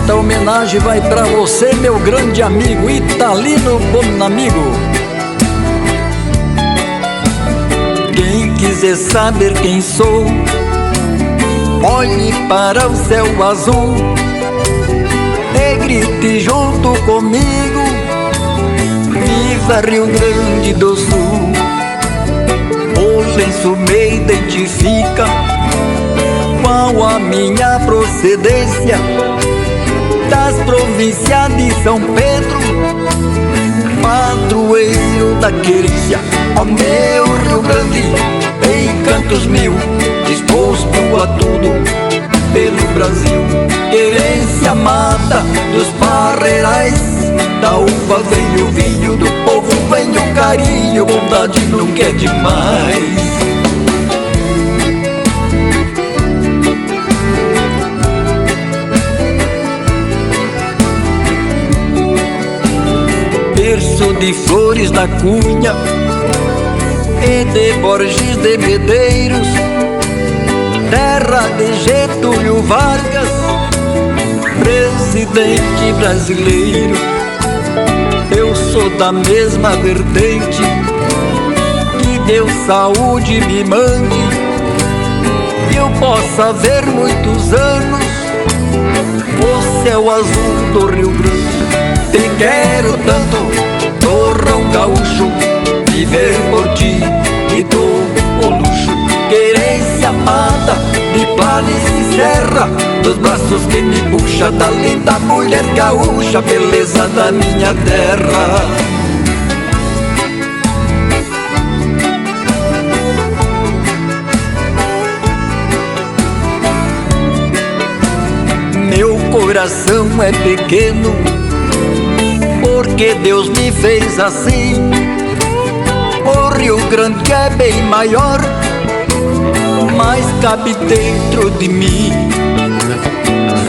Esta homenagem vai pra você, meu grande amigo Italino Bonamigo. Quem quiser saber quem sou, olhe para o céu azul e grite junto comigo: viva Rio Grande do Sul! O lenço me identifica, qual a minha procedência, das províncias de São Pedro, padroeiro da querência. Ó meu Rio Grande, em cantos mil, disposto a tudo pelo Brasil. Querência amada dos parreirais, da uva vem o vinho, do povo vem o carinho, bondade nunca é demais. Berço de Flores da Cunha e de Borges de Medeiros, terra de Getúlio Vargas, presidente brasileiro. Eu sou da mesma vertente, que Deus saúde me mande, que eu possa ver muitos anos o céu azul do Rio Grande. Te quero tanto, torrão gaúcho, viver por ti e dou o luxo. Querência amada de planície e serra, dos braços que me puxa da linda mulher gaúcha, beleza da minha terra. Meu coração é pequeno, porque Deus me fez assim. O Rio Grande é bem maior, mas cabe dentro de mim.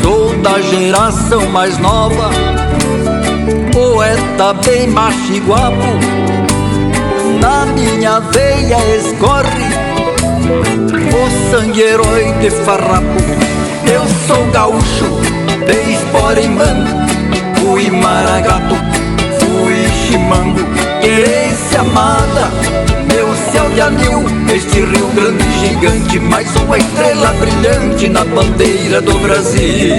Sou da geração mais nova, poeta bem machiguapo, na minha veia escorre o sangue herói de farrapo. Eu sou gaúcho, de Esporimã, fui maragato, fui chimango. Querência amada, meu céu de anil, este Rio Grande gigante, mais uma estrela brilhante na bandeira do Brasil.